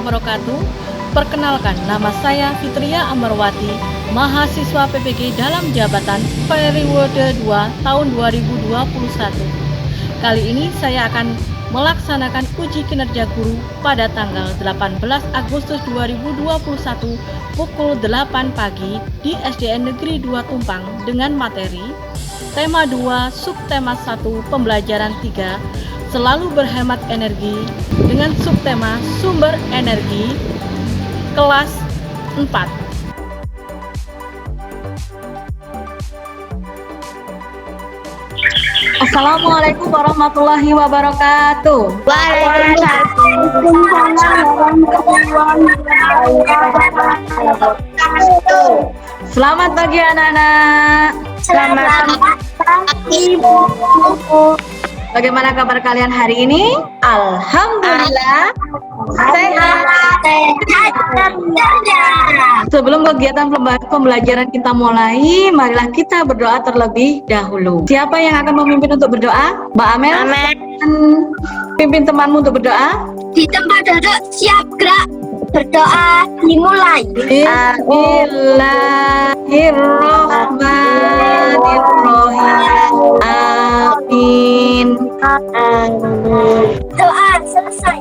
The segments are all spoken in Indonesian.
wabarakatuh. Perkenalkan, nama saya Fitria Amarwati, mahasiswa PPG dalam jabatan periode 2 tahun 2021. Kali ini saya akan melaksanakan uji kinerja guru pada tanggal 18 Agustus 2021 pukul 8 pagi di SDN Negeri 2 Tumpang dengan materi tema 2, subtema 1, pembelajaran 3, selalu berhemat energi dengan subtema sumber energi kelas 4. Assalamualaikum warahmatullahi wabarakatuh. Waalaikumsalam warahmatullahi wabarakatuh. Selamat pagi anak-anak. Selamat pagi, Bu. Bagaimana kabar kalian hari ini? Alhamdulillah sehat. Sebelum kegiatan pembelajaran kita mulai, marilah kita berdoa terlebih dahulu. Siapa yang akan memimpin untuk berdoa? Mbak Amel? Amin. Pimpin temanmu untuk berdoa. Di tempat duduk siap gerak. Berdoa dimulai. Bismillahirrahmanirrahim. Amin. Doa selesai.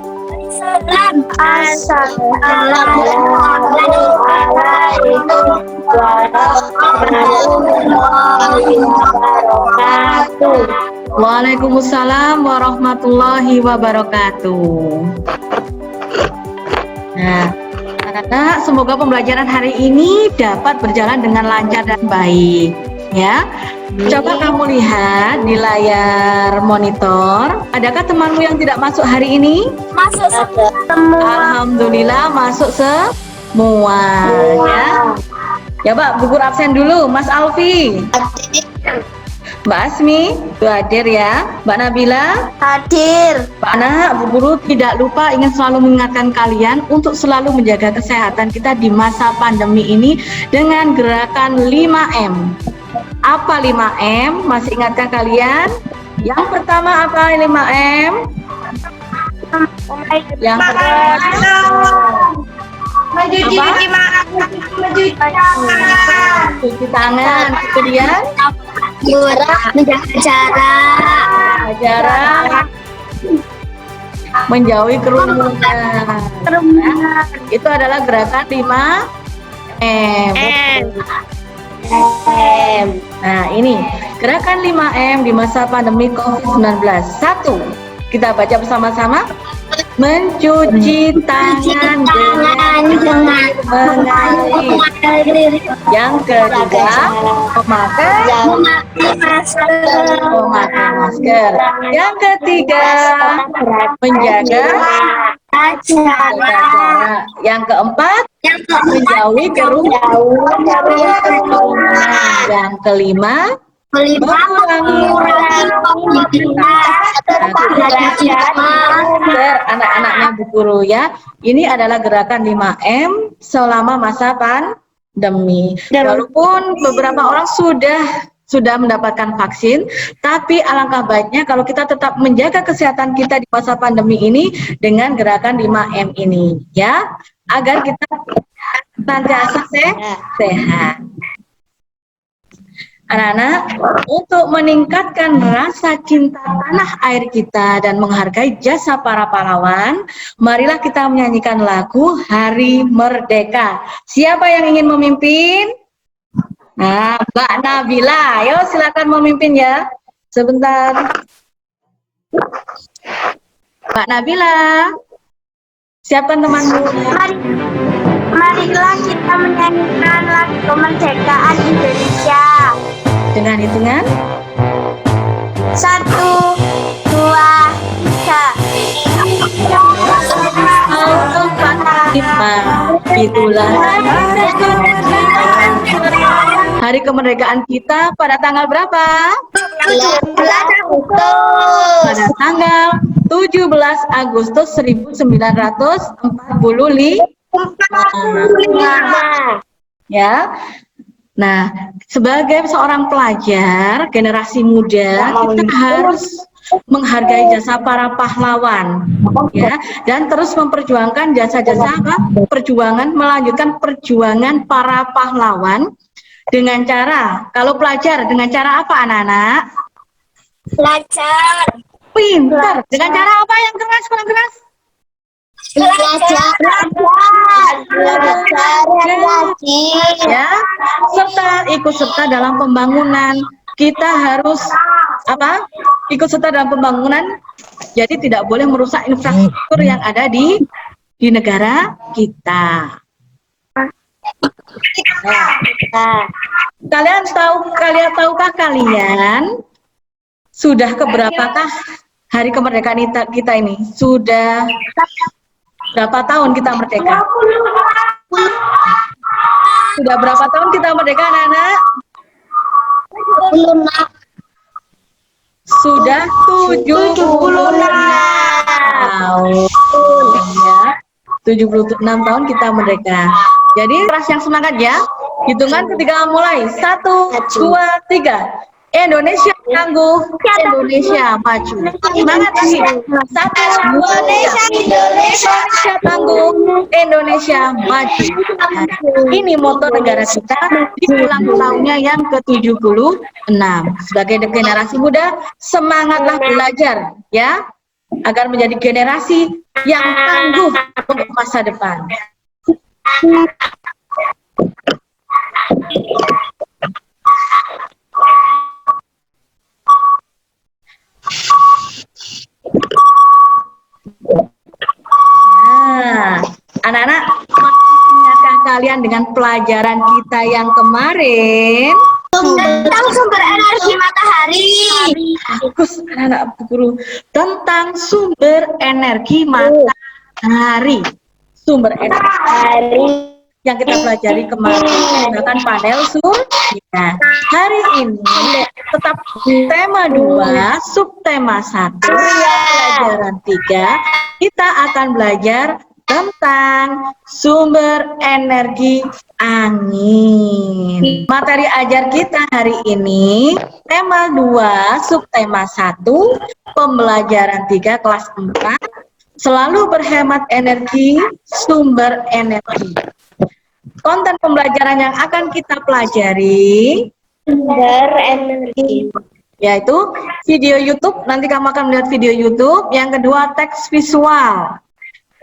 Salam. Assalamualaikum warahmatullahi wabarakatuh. Waalaikumsalam warahmatullahi wabarakatuh. Nah, anak-anak, semoga pembelajaran hari ini dapat berjalan dengan lancar dan baik, ya. Coba kamu lihat di layar monitor, adakah temanmu yang tidak masuk hari ini? Masuk semua. Alhamdulillah masuk semua, ya. Ya, Mbak, gugur absen dulu, Mas Alfi. Mbak Asmi, itu hadir ya. Mbak Nabila, Hadir. Pak anak, Bu Guru tidak lupa ingin selalu mengingatkan kalian untuk selalu menjaga kesehatan kita di masa pandemi ini dengan gerakan 5M. Apa 5M? Masih ingatkah kalian? Yang pertama apa 5M? Yang pertama cuci tangan, kemudian menjaga jarak. menjauhi kerumunan. Itu adalah gerakan 5M. Nah, ini gerakan 5M di masa pandemi COVID-19. 1. Kita baca bersama-sama. Mencuci tangan dengan mengalir. Yang kedua, memakai masker. Yang ketiga, menjaga jarak. Yang keempat, menjauhi kerumunan. Yang kelima, mengurangi anak-anaknya Bu Guru ya. Ini adalah gerakan 5M selama masa pandemi. Walaupun beberapa orang sudah mendapatkan vaksin, tapi alangkah baiknya kalau kita tetap menjaga kesehatan kita di masa pandemi ini dengan gerakan 5M ini ya, agar kita senantiasa sehat. Anak-anak, untuk meningkatkan rasa cinta tanah air kita dan menghargai jasa para pahlawan, marilah kita menyanyikan lagu Hari Merdeka. Siapa yang ingin memimpin? Nah, Mbak Nabila, ayo silakan memimpin ya. Sebentar. Mbak Nabila, siapkan temanmu. Marilah kita menyanyikan lagu kemerdekaan Indonesia. Dengan hitungan 1, 2, 3. Itulah hari kemerdekaan kita pada tanggal berapa? 17 Agustus. Pada tanggal 17 Agustus 1945. Ya. Nah, sebagai seorang pelajar generasi muda, kita harus menghargai jasa para pahlawan, ya, dan terus memperjuangkan jasa-jasa perjuangan, melanjutkan perjuangan para pahlawan dengan cara, kalau pelajar dengan cara apa anak-anak? Belajar. Pintar. Dengan cara apa yang keras, kurang keras? Belajar. Ya, serta ikut serta dalam pembangunan. Kita harus apa? Ikut serta dalam pembangunan. Jadi tidak boleh merusak infrastruktur yang ada di negara kita. Tahukah kalian sudah keberapakah hari kemerdekaan kita ini? Sudah berapa tahun kita merdeka? Sudah berapa tahun kita merdeka, anak-anak? Sudah 76 tahun. Ya. 76 tahun kita merdeka. Jadi keras yang semangat ya. Hitungan ketika mulai. 1, 2, 3. Indonesia tangguh, Indonesia maju. Semangat lagi. 1, 2, 3. Indonesia tangguh, Indonesia maju. Nah, ini moto negara kita di ulang tahunnya yang ke-76. Sebagai generasi muda, semangatlah belajar ya, agar menjadi generasi yang tangguh untuk masa depan. Nah, anak-anak, ingatkah kalian dengan pelajaran kita yang kemarin? Tentang sumber energi matahari. Bagus, anak-anak guru. Tentang sumber energi matahari. Sumber energi yang kita pelajari kemarin menggunakan panel surya. Hari ini tetap tema 2, subtema 1, pelajaran 3, kita akan belajar tentang sumber energi angin. Materi ajar kita hari ini tema 2, subtema 1, pembelajaran 3 kelas 4, selalu berhemat energi, sumber energi. Konten pembelajaran yang akan kita pelajari Sumber energi. yaitu video YouTube. Nanti kamu akan melihat video YouTube. Yang kedua teks visual.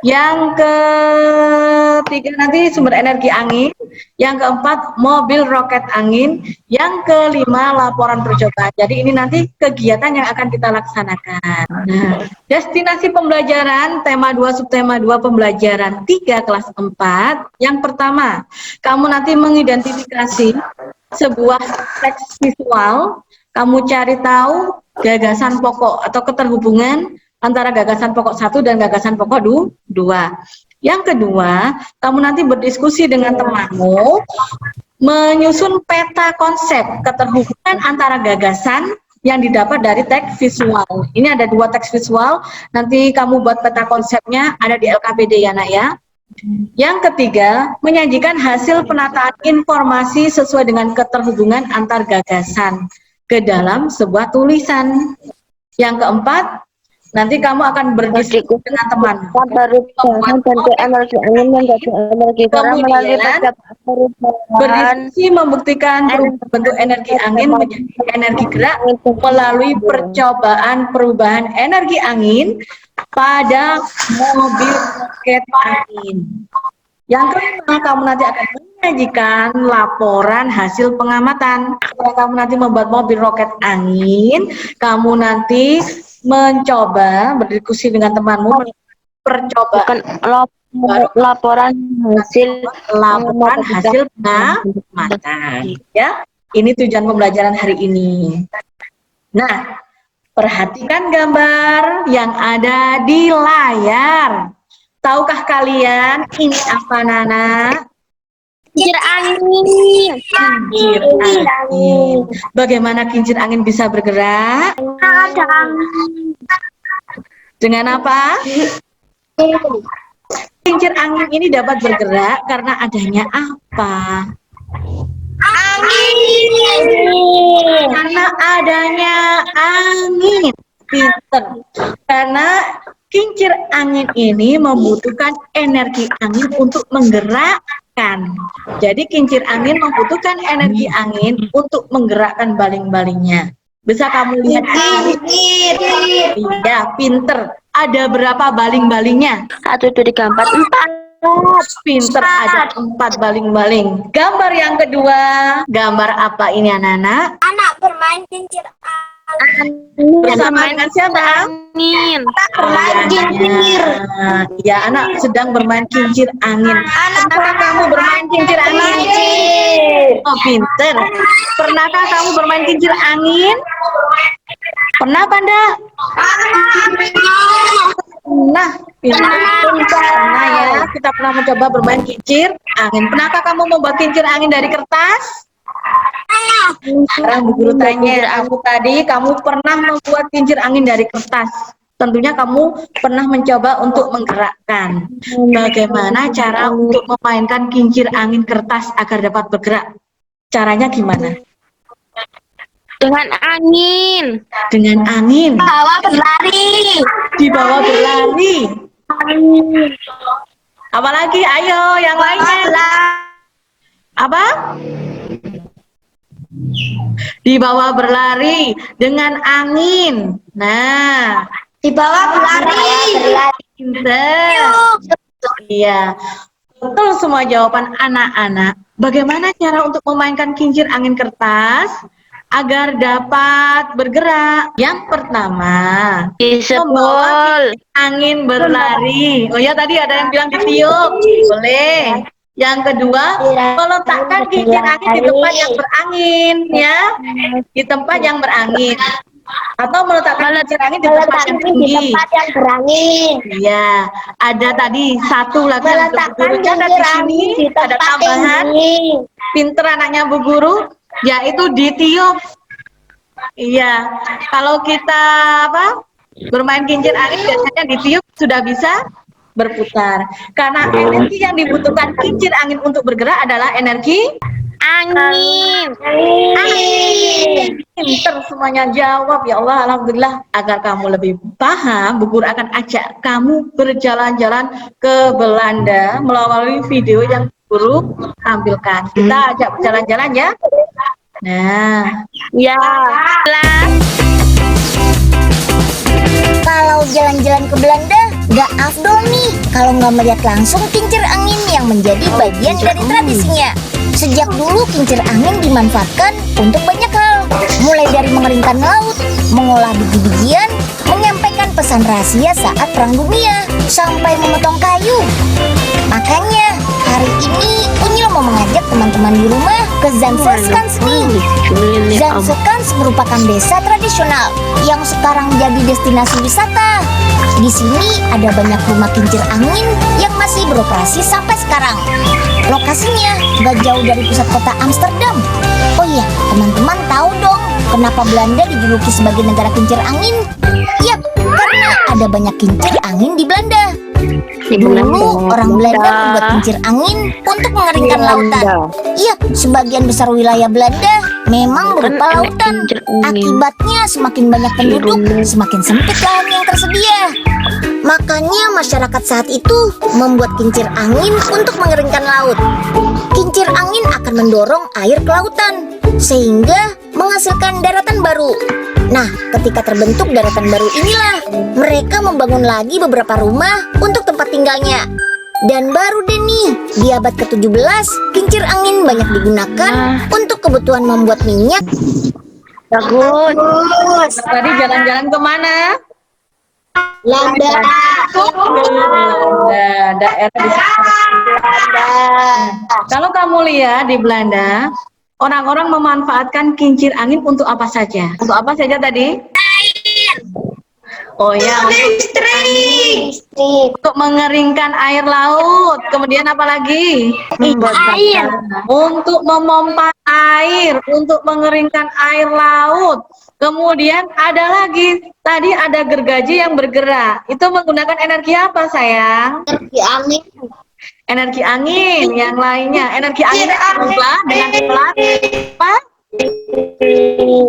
Yang ketiga nanti sumber energi angin. Yang keempat mobil roket angin. Yang kelima laporan percobaan. Jadi ini nanti kegiatan yang akan kita laksanakan. Nah, destinasi pembelajaran tema 2 subtema 2 pembelajaran 3 kelas 4. Yang pertama, kamu nanti mengidentifikasi sebuah teks visual. Kamu cari tahu gagasan pokok atau keterhubungan antara gagasan pokok 1 dan gagasan pokok 2. Yang kedua, kamu nanti berdiskusi dengan temanmu, menyusun peta konsep keterhubungan antara gagasan yang didapat dari teks visual. Ini ada 2 teks visual, nanti kamu buat peta konsepnya, ada di LKPD ya nak ya. Yang ketiga, menyajikan hasil penataan informasi sesuai dengan keterhubungan antar gagasan ke dalam sebuah tulisan. Yang keempat, nanti kamu akan berdiskusi dengan teman. Kemudian berdiskusi membuktikan bentuk energi angin menjadi energi gerak melalui percobaan perubahan energi angin pada mobil roket angin. Yang kelima, kamu nanti akan menyajikan laporan hasil pengamatan. Setelah kamu nanti membuat mobil roket angin, kamu nanti mencoba berdiskusi dengan temanmu, percobaan laporan hasil pengamatan. Ya, ini tujuan pembelajaran hari ini. Nah, perhatikan gambar yang ada di layar. Tahukah kalian ini apa, Nana? Kincir angin. Kincir angin. Bagaimana kincir angin bisa bergerak? Ada angin. Dengan apa? Kincir angin ini dapat bergerak karena adanya apa? Angin. Karena adanya angin. Kincir Karena kincir angin ini membutuhkan energi angin untuk menggerakkan. Jadi kincir angin membutuhkan energi angin untuk menggerakkan baling-balingnya. Bisa kamu lihat di sini? Iya, pinter. Ada berapa baling-balingnya? 1, 2, 3, 4, 4. Pinter, ada 4 baling-baling. Gambar yang kedua, gambar apa ini anak-anak? Anak bermain kincir Bersama dengan siapa? angin. Bermain kincir. Ya, anak sedang bermain kincir angin. Pernahkah kamu bermain kincir angin? Oh, pinter. Pernahkah kamu bermain kincir angin? Pernah, Panda? Nah, pernah ya. Kita pernah mencoba bermain kincir angin. Pernahkah kamu membuat kincir angin dari kertas? Sekarang Bu Guru tanya, aku tadi kamu pernah membuat kincir angin dari kertas? Tentunya kamu pernah mencoba untuk menggerakkan. Bagaimana cara untuk memainkan kincir angin kertas agar dapat bergerak? Caranya gimana? Dengan angin. Dengan angin. Bawa berlari. Dibawa berlari. Apalagi? Ayo, yang lainnya. Apa? Dibawa berlari dengan angin. Nah, Dibawa berlari. pinter. Iya, betul semua jawaban anak-anak. Bagaimana cara untuk memainkan kincir angin kertas agar dapat bergerak? Yang pertama, membawa kincir angin berlari. Oh ya, tadi ada yang bilang ditiup. Boleh. Yang kedua, meletakkan kincir angin di tempat yang berangin, ya, di tempat yang berangin, atau meletakkan kincir angin di tempat yang tinggi. yang berangin. Iya, ada tadi satu lagi yang Meletakkan Bu Guru catat di sini, ada tambahan. Pinter anaknya Bu Guru, yaitu ditiup. Iya, kalau kita bermain kincir angin biasanya ditiup sudah bisa berputar. Karena energi yang dibutuhkan kincir angin untuk bergerak adalah energi Angin. Pinter semuanya jawab, ya Allah, alhamdulillah. Agar kamu lebih paham, Bu Guru akan ajak kamu berjalan-jalan ke Belanda melalui video yang Bu Guru tampilkan. Kita ajak berjalan-jalan ya. Nah, Ya. Kalau jalan-jalan ke Belanda, gak afdol nih kalau nggak melihat langsung kincir angin yang menjadi bagian dari tradisinya. Sejak dulu kincir angin dimanfaatkan untuk banyak hal, mulai dari mengeringkan laut, mengolah biji-bijian, menyampaikan pesan rahasia saat perang dunia, sampai memotong kayu. Makanya hari ini Unyil mau mengajak teman-teman di rumah ke Zanskans nih. Zanskans merupakan desa tradisional yang sekarang jadi destinasi wisata. Di sini ada banyak rumah kincir angin yang masih beroperasi sampai sekarang. Lokasinya gak jauh dari pusat kota Amsterdam. Oh iya, teman-teman tahu dong kenapa Belanda dijuluki sebagai negara kincir angin? Yap, karena ada banyak kincir angin di Belanda. Dulu orang Belanda membuat kincir angin untuk mengeringkan lautan. Iya, sebagian besar wilayah Belanda memang berupa lautan. Akibatnya semakin banyak penduduk, semakin sempit lahan yang tersedia. Makanya masyarakat saat itu membuat kincir angin untuk mengeringkan laut. Kincir angin akan mendorong air ke lautan, sehingga menghasilkan daratan baru. Nah, ketika terbentuk daratan baru inilah, mereka membangun lagi beberapa rumah untuk tempat tinggalnya. Dan baru deh nih, di abad ke-17, kincir angin banyak digunakan untuk kebutuhan membuat minyak. Bagus. tadi jalan-jalan kemana? Belanda. Belanda, daerah di sana. Kalau kamu lihat di Belanda, orang-orang memanfaatkan kincir angin untuk apa saja? Untuk apa saja tadi? Oh ya, untuk mengeringkan air laut. Kemudian apa lagi? Air. Untuk memompa air, untuk mengeringkan air laut. Kemudian ada lagi, tadi ada gergaji yang bergerak. Itu menggunakan energi apa, sayang? Energi angin. Energi angin. Yang lainnya, energi angin berubah dengan apa?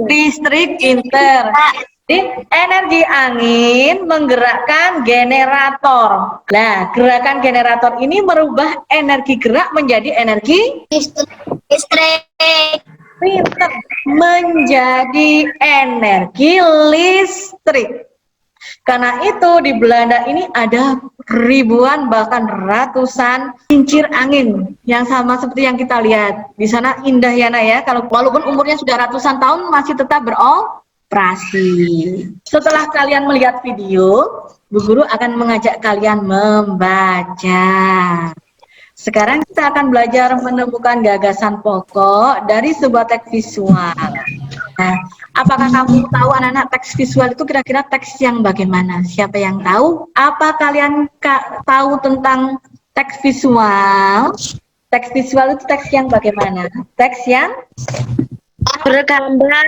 Listrik, pinter. Jadi energi angin menggerakkan generator. Nah, gerakan generator ini merubah energi gerak menjadi energi Listrik. pinter, menjadi energi listrik. Karena itu di Belanda ini ada ribuan bahkan ratusan kincir angin yang sama seperti yang kita lihat. Di sana indah ya Nak ya, kalau walaupun umurnya sudah ratusan tahun masih tetap beroperasi. Setelah kalian melihat video, Bu Guru akan mengajak kalian membaca. Sekarang kita akan belajar menemukan gagasan pokok dari sebuah teks visual. Nah, apakah kamu tahu anak-anak teks visual itu kira-kira teks yang bagaimana? Siapa yang tahu? Apa kalian tahu tentang teks visual? Teks visual itu teks yang bagaimana? Teks yang Bergambar.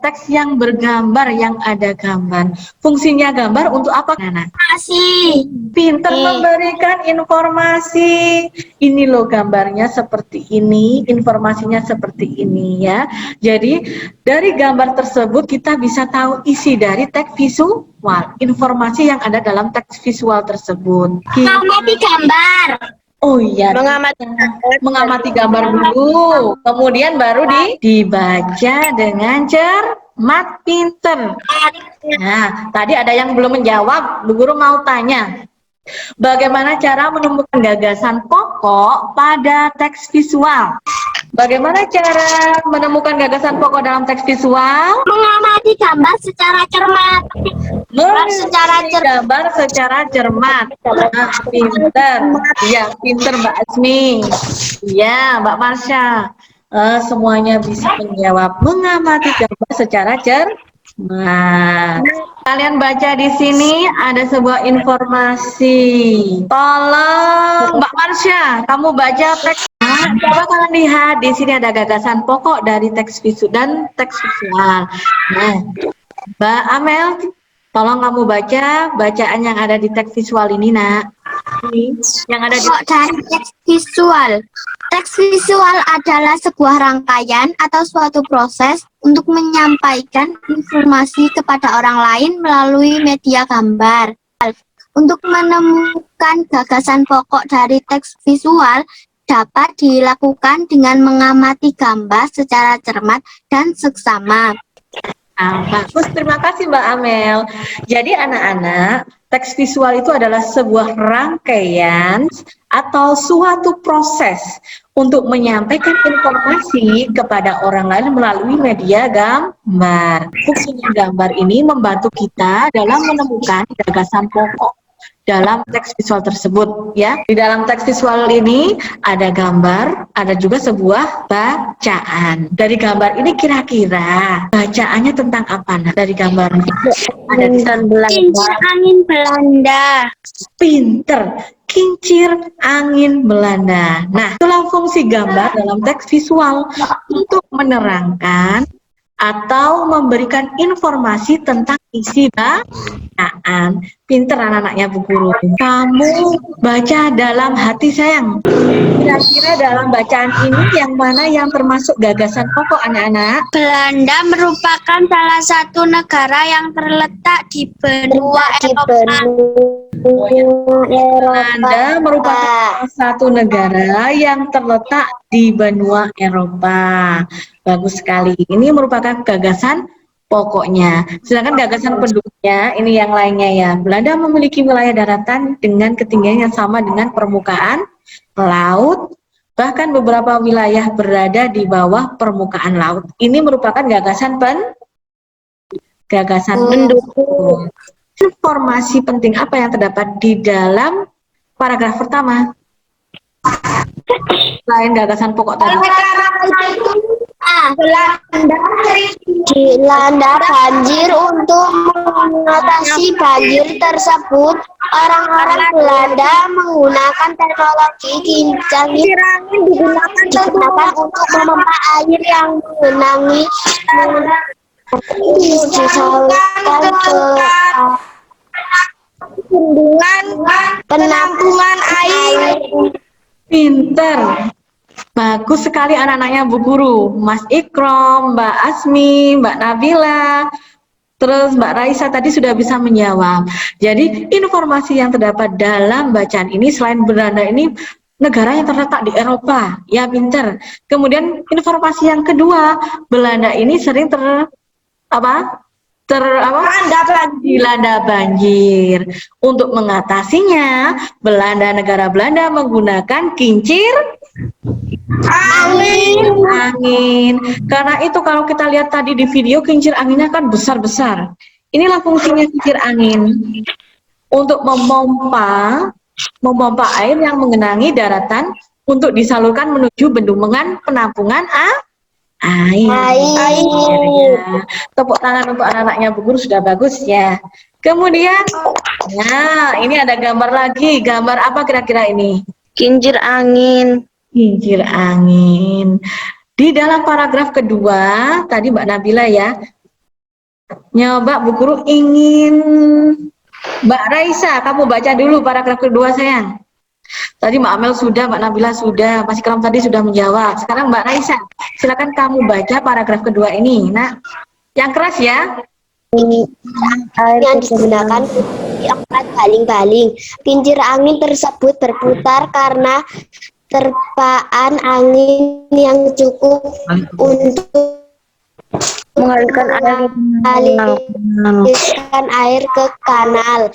teks yang bergambar, yang ada gambar. Fungsinya gambar untuk apa, anak? Masih. Pinter memberikan informasi. Ini loh gambarnya seperti ini, informasinya seperti ini ya. Jadi dari gambar tersebut kita bisa tahu isi dari teks visual, informasi yang ada dalam teks visual tersebut. Mengamati gambar. Oh iya, mengamati gambar dulu, kemudian baru dibaca dengan cermat, pinter. Nah, tadi ada yang belum menjawab, Bu Guru mau tanya. Bagaimana cara menemukan gagasan pokok pada teks visual? Bagaimana cara menemukan gagasan pokok dalam teks visual? Mengamati gambar secara cermat. Gambar secara cermat. Nah, pinter. Iya, pinter Mbak Asmi. Iya, Mbak Marsha. Semuanya bisa menjawab. Mengamati gambar secara cermat. Kalian baca di sini ada sebuah informasi. Tolong Mbak Marsha, kamu baca teks. Coba kalian lihat di sini ada gagasan pokok dari teks visual dan teks visual. Nah, Mbak Amel, tolong kamu baca bacaan yang ada di teks visual ini, Nak. Yang ada di dari teks visual. Teks visual adalah sebuah rangkaian atau suatu proses untuk menyampaikan informasi kepada orang lain melalui media gambar. Untuk menemukan gagasan pokok dari teks visual dapat dilakukan dengan mengamati gambar secara cermat dan seksama. Bagus, terima kasih Mbak Amel. Jadi anak-anak, teks visual itu adalah sebuah rangkaian atau suatu proses untuk menyampaikan informasi kepada orang lain melalui media gambar. Fungsinya gambar ini membantu kita dalam menemukan gagasan pokok dalam teks visual tersebut ya. Di dalam teks visual ini ada gambar, ada juga sebuah bacaan. Dari gambar ini kira-kira bacaannya tentang apa? Nah, dari gambar ini ada Kincir angin Belanda. pinter, kincir angin Belanda. Nah, itulah fungsi gambar dalam teks visual untuk menerangkan atau memberikan informasi tentang isi bacaan. Pinter anak-anaknya Bu Guru. Kamu baca dalam hati sayang. Kira-kira dalam bacaan ini yang mana yang termasuk gagasan pokok anak-anak? Belanda merupakan salah satu negara yang terletak di benua Eropa. Belanda merupakan salah satu negara yang terletak di benua Eropa. Bagus sekali. Ini merupakan gagasan pokoknya. Sedangkan gagasan pendukungnya ini yang lainnya ya. Belanda memiliki wilayah daratan dengan ketinggian yang sama dengan permukaan laut. Bahkan beberapa wilayah berada di bawah permukaan laut. Ini merupakan gagasan pendukung. Informasi penting apa yang terdapat di dalam paragraf pertama? Selain gagasan pokok tadi. Dilanda banjir. Untuk mengatasi banjir tersebut, orang-orang Belanda menggunakan teknologi kincir angin digunakan untuk memompa air yang mengenangi disalurkan ke bendungan penampungan air. Pinter. Bagus sekali anak-anaknya Bu Guru. Mas Ikrom, Mbak Asmi, Mbak Nabila, Terus Mbak Raisa tadi sudah bisa menjawab. Jadi informasi yang terdapat dalam bacaan ini selain Belanda ini negara yang terletak di Eropa, ya pinter. Kemudian informasi yang kedua, Belanda ini sering apa? Dilanda banjir. Untuk mengatasinya, negara Belanda menggunakan kincir angin. Karena itu kalau kita lihat tadi di video, kincir anginnya kan besar-besar. Inilah fungsinya kincir angin. Untuk memompa air yang mengenangi daratan untuk disalurkan menuju bendungan penampungan air. Ya. Tepuk tangan untuk anak-anaknya Bu Guru, sudah bagus ya. Kemudian, nah ini ada gambar lagi. Gambar apa kira-kira ini? Kincir angin. Kincir angin. Di dalam paragraf kedua, tadi Mbak Nabila ya, nyoba Bu Guru ingin Mbak Raisa, kamu baca dulu paragraf kedua sayang. Tadi Mbak Amel sudah, Mbak Nabila sudah, Mas Ikram tadi sudah menjawab. Sekarang Mbak Raisa, silakan kamu baca paragraf kedua ini. Nah, yang keras ya. Yang digunakan empat baling-baling. Kincir angin tersebut berputar karena terpaan angin yang cukup untuk mengalirkan air ke kanal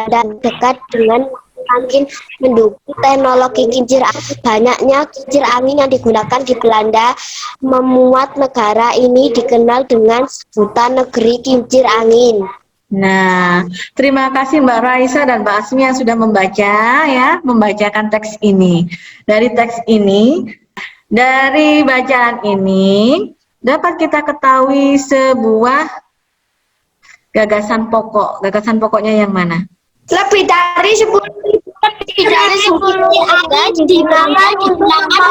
dan dekat dengan angin mendukung teknologi kincir angin. Banyaknya kincir angin yang digunakan di Belanda membuat negara ini dikenal dengan sebutan negeri kincir angin. Nah, terima kasih Mbak Raisa dan Mbak Asmi yang sudah membacakan teks ini. Dari teks ini, dari bacaan ini, dapat kita ketahui sebuah gagasan pokok. Gagasan pokoknya yang mana? Lebih dari 10 ada di mana digunakan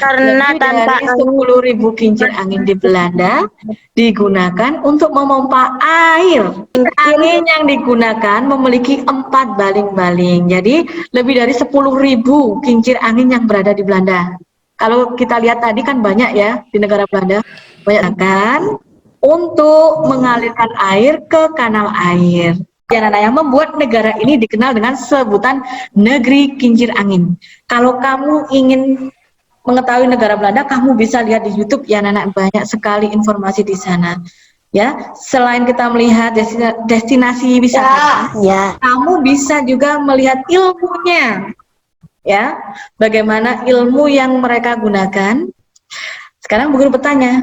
karena tanpa 10.000 kincir angin di Belanda digunakan untuk memompa air. Angin yang digunakan memiliki 4 baling-baling. Jadi lebih dari 10.000 kincir angin yang berada di Belanda. Kalau kita lihat tadi kan banyak ya di negara Belanda, banyak kan untuk mengalirkan air ke kanal air. Yang membuat negara ini dikenal dengan sebutan negeri kincir angin. Kalau kamu ingin mengetahui negara Belanda, kamu bisa lihat di YouTube ya anak-anak, banyak sekali informasi di sana. Ya, selain kita melihat destinasi wisata, kamu bisa juga melihat ilmunya. Ya, bagaimana ilmu yang mereka gunakan. Sekarang Bu Guru bertanya,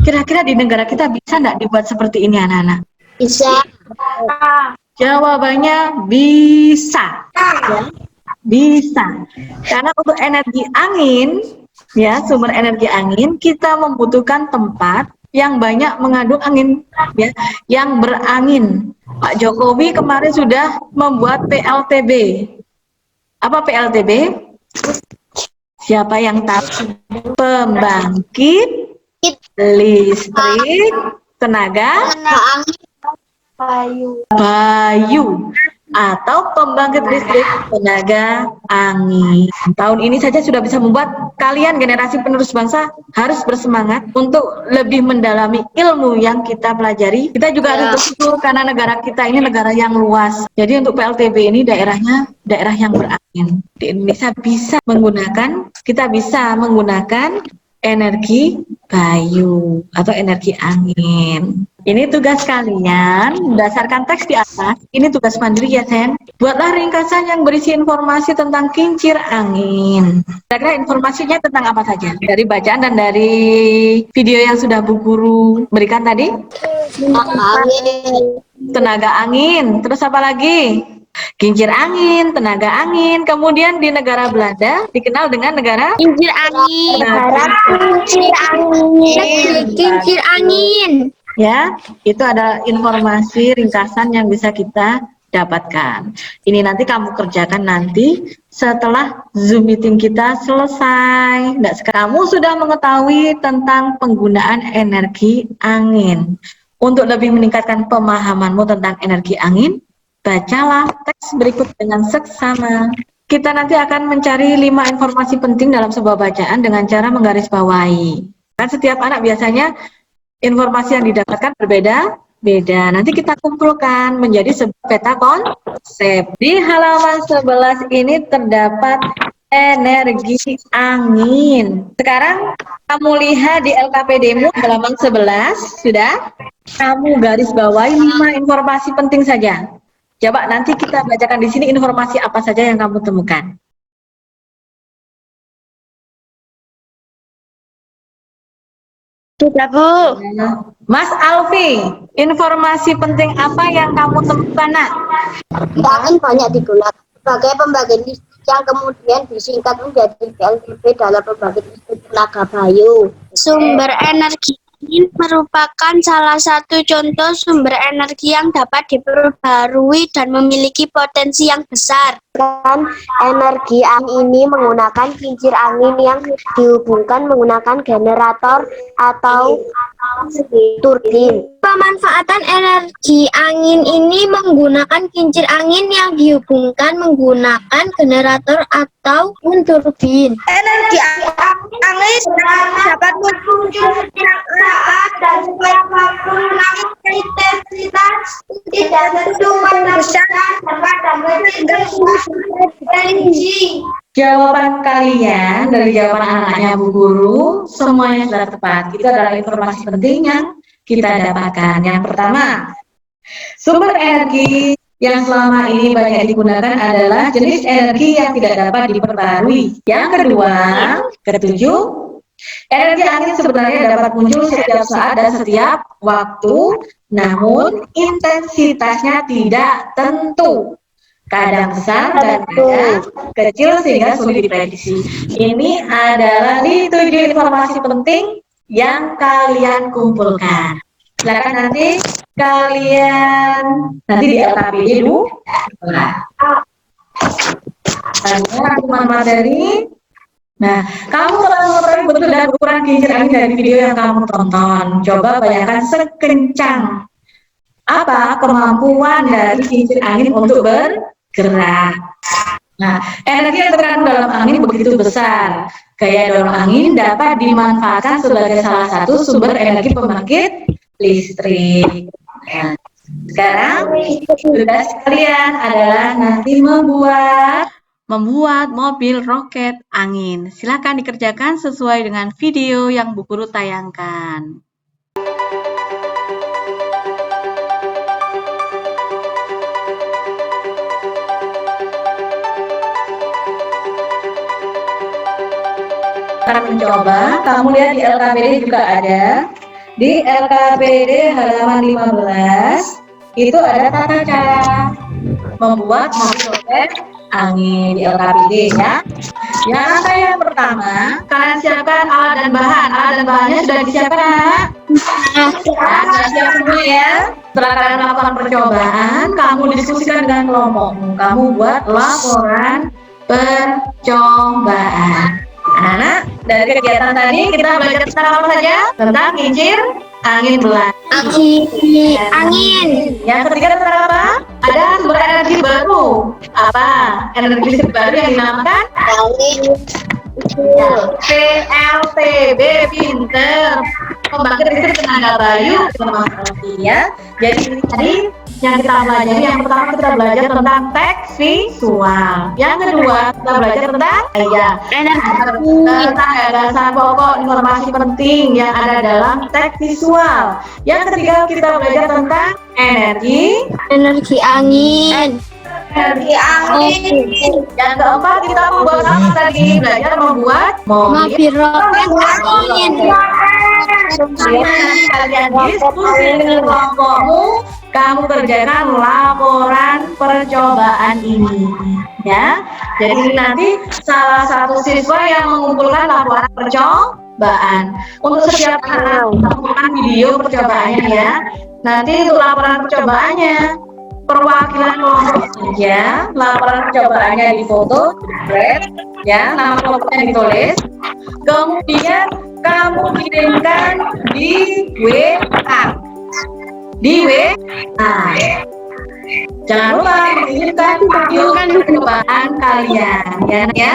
kira-kira di negara kita bisa nggak dibuat seperti ini anak-anak? Bisa. Jawabannya bisa. Ya, bisa. Karena untuk energi angin, ya sumber energi angin, kita membutuhkan tempat yang banyak mengandung angin, ya, yang berangin. Pak Jokowi kemarin sudah membuat PLTB. Apa PLTB? Siapa yang tahu? Pembangkit listrik tenaga bayu atau pembangkit listrik tenaga angin. Tahun ini saja sudah bisa membuat kalian generasi penerus bangsa harus bersemangat untuk lebih mendalami ilmu yang kita pelajari. Kita juga harus bersyukur karena negara kita ini negara yang luas. Jadi untuk PLTB ini daerahnya daerah yang berangin. Di Indonesia kita bisa menggunakan energi bayu atau energi angin. Ini tugas kalian, berdasarkan teks di atas, ini tugas mandiri ya Sen. Buatlah ringkasan yang berisi informasi tentang kincir angin. Kira-kira informasinya tentang apa saja? Dari bacaan dan dari video yang sudah Bu Guru berikan tadi? Tenaga angin, terus apa lagi? Kincir angin, tenaga angin. Kemudian di negara Belanda dikenal dengan negara Kincir angin. Kincir angin. Ya, itu adalah informasi ringkasan yang bisa kita dapatkan. Ini nanti kamu kerjakan nanti setelah Zoom meeting kita selesai. Nah, kamu sudah mengetahui tentang penggunaan energi angin. Untuk lebih meningkatkan pemahamanmu tentang energi angin, bacalah teks berikut dengan seksama. kita nanti akan mencari 5 informasi penting dalam sebuah bacaan dengan cara menggarisbawahi. Kan setiap anak biasanya informasi yang didapatkan berbeda-beda. Nanti kita kumpulkan menjadi sebuah peta konsep. Di halaman 11 ini terdapat energi angin. Sekarang kamu lihat di LKPD-mu halaman 11, sudah? Kamu garis bawahi 5 informasi penting saja. Coba nanti kita bacakan di sini informasi apa saja yang kamu temukan. Sudah, Bu. Mas Alfi, informasi penting apa yang kamu temukan, Nak? Angin banyak digunakan sebagai pembangkit listrik yang kemudian disingkat menjadi PLTP dalam pembangkit listrik tenaga bayu. Sumber energi angin merupakan salah satu contoh sumber energi yang dapat diperbarui dan memiliki potensi yang besar. Energi angin ini menggunakan kincir angin yang dihubungkan menggunakan generator atau turbin. Pemanfaatan energi angin ini menggunakan kincir angin yang dihubungkan menggunakan generator ataupun turbin. Energi angin dapat muncul setiap saat dan setiap waktu, namun intensitas tidak tentu pada besar dan energi. Jawaban kalian dari jawaban anak-anaknya Bu Guru semuanya sudah tepat. Itu adalah informasi penting yang kita dapatkan. Yang pertama, sumber energi yang selama ini banyak digunakan adalah jenis energi yang tidak dapat diperbarui. Yang kedua, ketujuh, energi angin sebenarnya dapat muncul setiap saat dan setiap waktu, namun intensitasnya tidak tentu. Kadang besar dan kadang kecil sehingga sulit diprediksi. Ini adalah 7 informasi penting yang kalian kumpulkan. Silakan nanti kalian di LKPD dulu. Rangkuman materi. Nah, kamu telah mengetahui bentuk dan ukuran kincir angin dari video yang kamu tonton. Coba bayangkan sekencang apa kemampuan dari kincir angin untuk bergerak. Nah, energi yang terkandung dalam angin begitu besar. Gaya dorong angin dapat dimanfaatkan sebagai salah satu sumber energi pembangkit listrik. Nah, sekarang tugas kalian adalah nanti membuat mobil roket angin. Silakan dikerjakan sesuai dengan video yang Bu Guru tayangkan. Akan mencoba, kamu lihat di LKPD juga ada. Di LKPD halaman 15 itu ada tata cara membuat mobil roket angin di LKPD ya. Yang pertama, kalian siapkan alat dan bahan. Alat dan bahannya sudah disiapkan, Nak? Sudah siap semua ya. Setelah kalian melakukan percobaan, kamu diskusikan dengan kelompokmu. Kamu buat laporan percobaan. Anak-anak, dari kegiatan tadi kita belajar tentang apa saja? Tentang kincir angin belanda. Angin. Yang ketiga tentang apa? Ada sumber energi baru. Apa? Energi listrik baru yang dinamakan PLTB. Pinter. Pembangkit listrik tenaga bayu. Ya. Jadi tadi yang kita pelajari, yang pertama kita belajar tentang teks visual. Yang kedua kita belajar tentang tentang gagasan pokok informasi penting yang ada dalam teks visual. Yang ketiga kita belajar tentang energi angin. Yang keempat kita membuat apa tadi? Belajar membuat Mobil roket angin. Kalian diskusi dengan kelompokmu, kamu kerjakan laporan percobaan ini ya. Jadi nanti salah satu siswa yang mengumpulkan laporan percobaan. Untuk setiap anak mengumpulkan video percobaannya ya. Nanti untuk laporan percobaannya perwakilan kelompok saja, laporan percobaannya difoto, ya, nama kelompoknya ditulis, kemudian kamu kirimkan di WA. Jangan lupa mengirimkan video percobaan kalian, ya nak ya.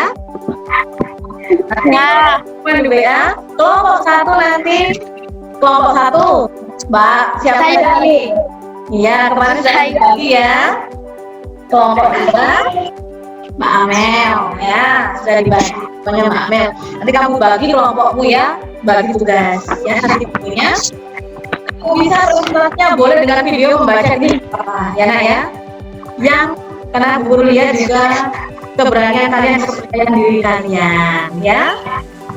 Nanti di WA kelompok 1 nanti kelompok 1 Mbak siapa lagi? Iya kemarin sudah dibagi ya. Kelompok 2 Mbak Amel ya sudah dibagi. Pokoknya Mbak Amel. Nanti kamu bagi kelompokmu ya, bagi tugas ya nanti videonya. Kamu bisa tugasnya boleh dengan video membaca ini apa ya nak ya. Yang karena Bu Guru lihat juga keberanian kalian, kepercayaan diri kalian ya.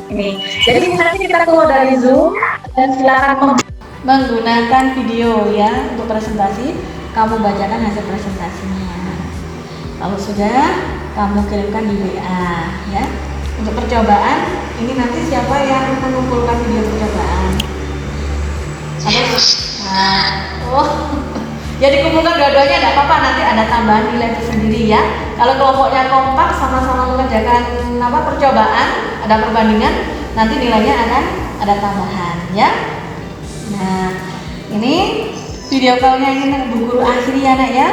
Ini. Jadi nanti kita keluar dari Zoom dan silakan Menggunakan video ya untuk presentasi, kamu bacakan hasil presentasinya. Kalau sudah, kamu kirimkan di WA ya. Untuk percobaan, ini nanti siapa yang mengumpulkan video percobaan? Ya dikumpulkan dua-duanya tidak apa-apa, nanti ada tambahan nilai tersendiri ya. Kalau kelompoknya kompak sama-sama mengerjakan percobaan, ada perbandingan, nanti nilainya akan ada tambahan ya. Nah, ini video call-nya ini Bu Guru akhiri ya nak ya.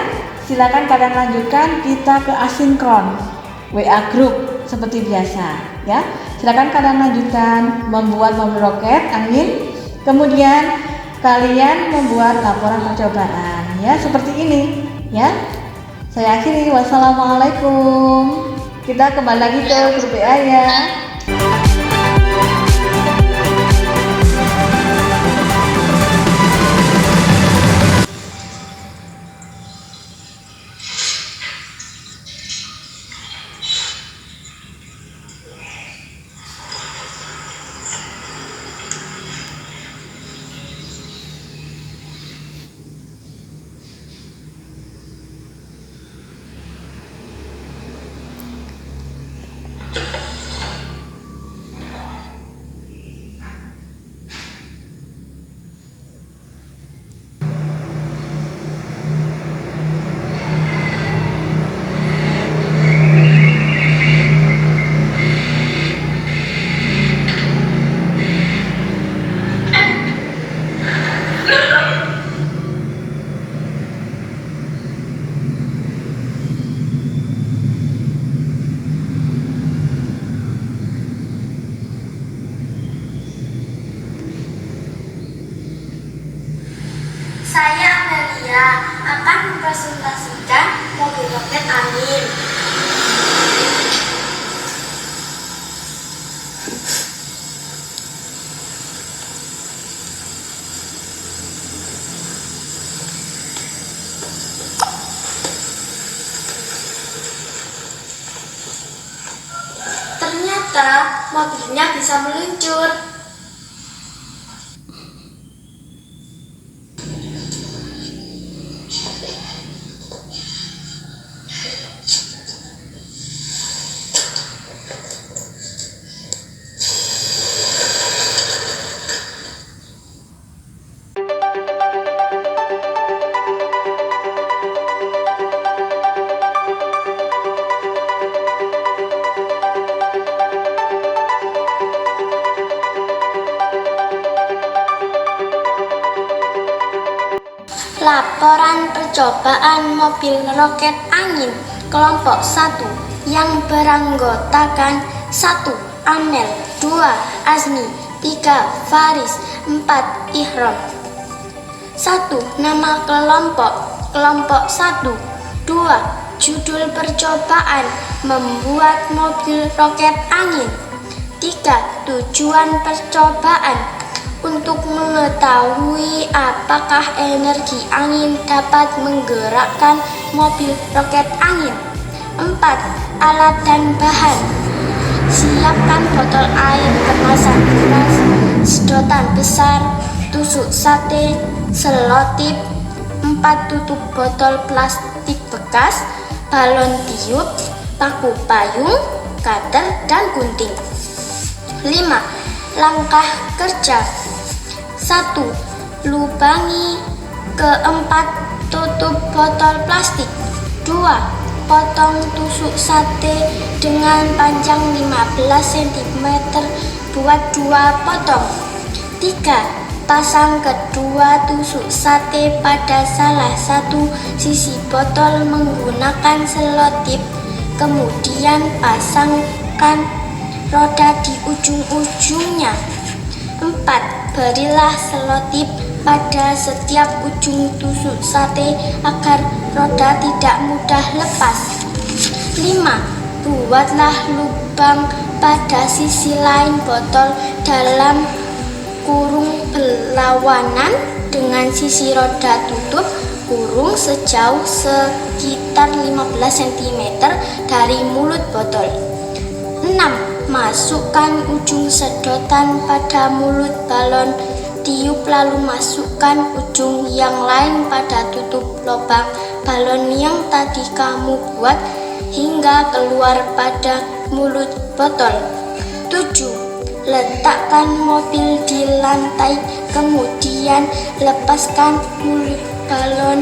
Silakan kalian lanjutkan kita ke asinkron WA group seperti biasa ya. Silakan kalian lanjutkan membuat mobil roket angin, kemudian kalian membuat laporan percobaan ya seperti ini ya. Saya akhiri, wassalamualaikum. Kita kembali lagi ke grup WA ya. Saya Amelia akan mempresentasikan mobil roket angin. Ternyata mobilnya bisa meluncur. Laporan percobaan mobil roket angin kelompok 1 yang beranggotakan 1. Amel, 2. Azni, 3. Faris, 4. Ihram. 1. Nama kelompok 1. 2. Judul percobaan membuat mobil roket angin. 3. Tujuan percobaan untuk mengetahui apakah energi angin dapat menggerakkan mobil roket angin. 4. Alat dan bahan. Siapkan botol air kemasan beras, sedotan besar, tusuk sate, selotip, 4 tutup botol plastik bekas, balon tiup, paku payung, cutter, dan gunting. 5. Langkah kerja. 1. Lubangi. Keempat, tutup botol plastik. 2. Potong tusuk sate dengan panjang 15 cm, buat 2 potong. 3. Pasang kedua tusuk sate pada salah satu sisi botol menggunakan selotip. Kemudian pasangkan roda di ujung-ujungnya. 4. Berilah selotip pada setiap ujung tusuk sate agar roda tidak mudah lepas. 5. Buatlah lubang pada sisi lain botol dalam kurung berlawanan dengan sisi roda tutup kurung sejauh sekitar 15 cm dari mulut botol. 6. Masukkan ujung sedotan pada mulut balon, tiup lalu masukkan ujung yang lain pada tutup lubang balon yang tadi kamu buat hingga keluar pada mulut botol. 7. Letakkan mobil di lantai, kemudian lepaskan mulut balon.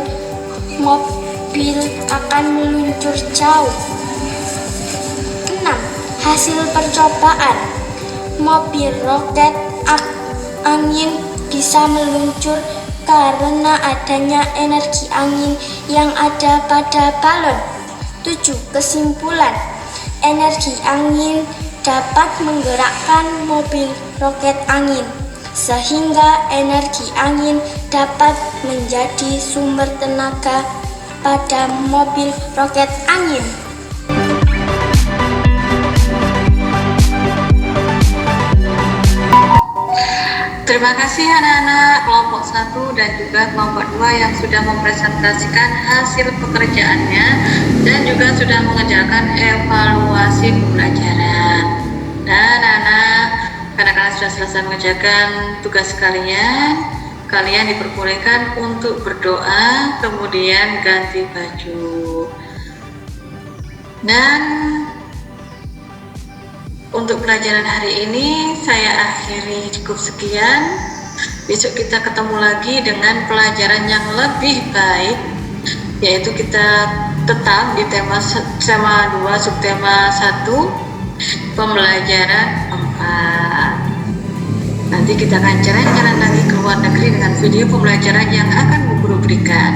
Mobil akan meluncur jauh. 6. Hasil percobaan. Mobil roket angin bisa meluncur karena adanya energi angin yang ada pada balon. 7. Kesimpulan. Energi angin dapat menggerakkan mobil roket angin, sehingga energi angin dapat menjadi sumber tenaga pada mobil roket angin. Terima kasih anak-anak kelompok 1 dan juga kelompok 2 yang sudah mempresentasikan hasil pekerjaannya dan juga sudah mengerjakan evaluasi pembelajaran. Dan anak-anak, karena kalian sudah selesai mengerjakan tugas kalian diperbolehkan untuk berdoa, kemudian ganti baju. Dan untuk pelajaran hari ini saya akhiri cukup sekian. Besok kita ketemu lagi dengan pelajaran yang lebih baik, yaitu kita tetap di tema 2 subtema 1 pembelajaran 4. Nanti kita akan jalan-jalan lagi ke luar negeri dengan video pembelajaran yang akan Bu Guru berikan.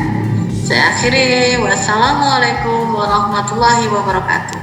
Saya akhiri, wassalamualaikum warahmatullahi wabarakatuh.